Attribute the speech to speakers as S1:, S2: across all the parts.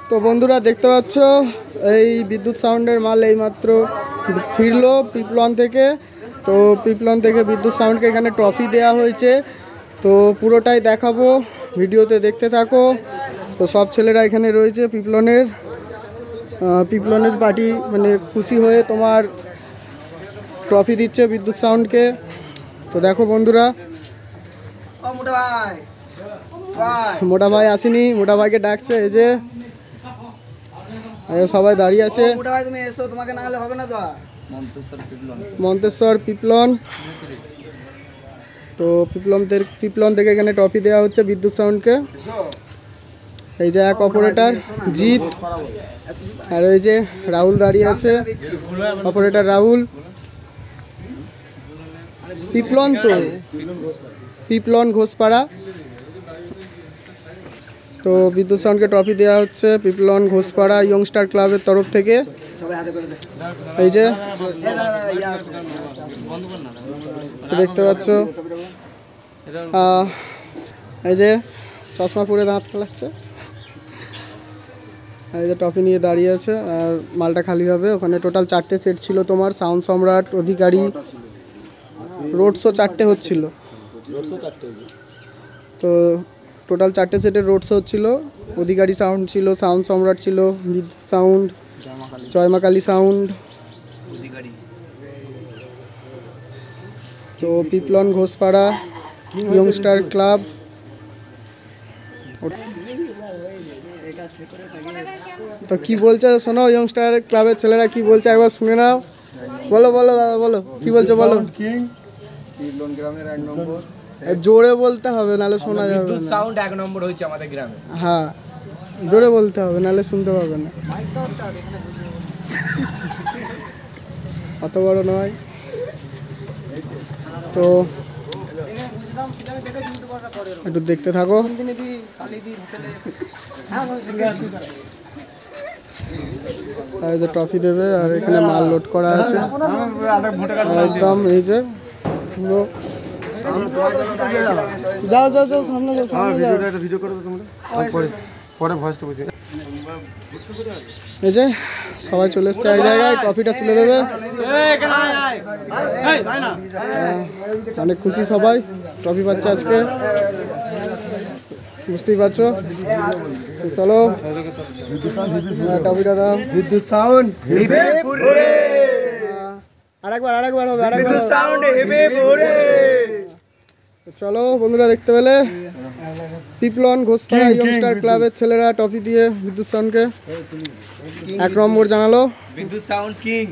S1: তো বন্ধুরা দেখতে পাচ্ছ এই বিদ্যুৎ সাউন্ডের মাল এইমাত্র ফিরলো পিপলন থেকে। তো পিপলন থেকে বিদ্যুৎ সাউন্ডকে এখানে ট্রফি দেওয়া হয়েছে। তো পুরোটাই দেখাবো, ভিডিওতে দেখতে থাকো। তো সব ছেলেরা এখানে রয়েছে পিপলনের পার্টি, মানে খুশি হয়ে তোমার ট্রফি দিচ্ছে বিদ্যুৎ সাউন্ডকে। তো দেখো বন্ধুরা, মোটা ভাই আসেনি, মোটা ভাইকে ডাকছে। এই যে সবাই দাঁড়িয়ে আছে। মন্তেশ্বর পিপলন। তো পিপলন থেকে এখানে ট্রফি দেওয়া হচ্ছে বিদ্যুৎ সাউন্ডকে। এই যে এক অপারেটর জিৎ, আর এই যে রাহুল দাঁড়িয়ে আছে, অপারেটর রাহুল। পিপলন, তো পিপলন ঘোষপাড়া। তো বিদ্যুৎ সাউন্ডকে ট্রফি দেওয়া হচ্ছে পিপলন ঘোষপাড়া ইয়ংস্টার ক্লাবের তরফ থেকে। এই যে দেখতে পাচ্ছ, এই যে চশমা পরে দাঁত খেলাচ্ছে, এই যে ট্রফি নিয়ে দাঁড়িয়ে আছে। আর মালটা খালি হবে। ওখানে টোটাল 4টে সেট ছিল তোমার। সাউন্ড সম্রাট, অধিকারী, রোড শো 4টে হচ্ছিল। তো টোটাল 4টে সেটের রোড শো হচ্ছিল। অধিকারী সাউন্ড ছিল, সাউন্ড সম্রাট ছিল, বিদ্যুৎ সাউন্ড, জয়মাকালী সাউন্ড। তো পিপলন ঘোষপাড়া ইয়ংস্টার ক্লাব। তো কি বলছে শোনো, ইয়ংস্টার ক্লাবের ছেলেরা কি বলছে একবার শুনে নাও। বলো বলো দাদা, বলো কি বলছো বলো। জোরে বলতে হবে, নাহলে শোনা যাবে না।
S2: সাউন্ড 1 নম্বর হয়েছে আমাদের গ্রামে।
S1: হ্যাঁ, জোরে বলতে হবে, নাহলে শুনতে পাবে না। অত বড় নয়। তো একটু দেখতে থাকো। এই যে ট্রফি দেবে, আর এখানে মাল লোড করা আছে একদম। এই যে পুরো যাও যাও যাও, সামনে যাও, সামনে যাও। ভিডিও করো তোমরা, পরে ভয়েসটা বুঝে। এই যে সবাই চলে এসছে এক জায়গায়, ট্রফিটা তুলে দেবে। অনেক খুশি সবাই, ট্রফি পাচ্ছে আজকে, বুঝতেই পারছো। চলো ট্রফিটা দাও। বিদ্যুৎ সাউন্ড আরেকবার হবে, আরেকবার। চলো বন্ধুরা, দেখতে পেলে পিপলন ঘোষপাড়া ইয়ংস্টার ক্লাবের ছেলেরা ট্রফি দিয়ে বিদ্যুৎ সাউন্ডকে 1 নম্বর জানালো।
S2: বিদ্যুৎ সাউন্ড কিং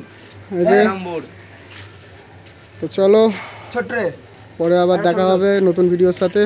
S1: এই যে। তো চলো, পরে আবার দেখা হবে নতুন ভিডিওর সাথে।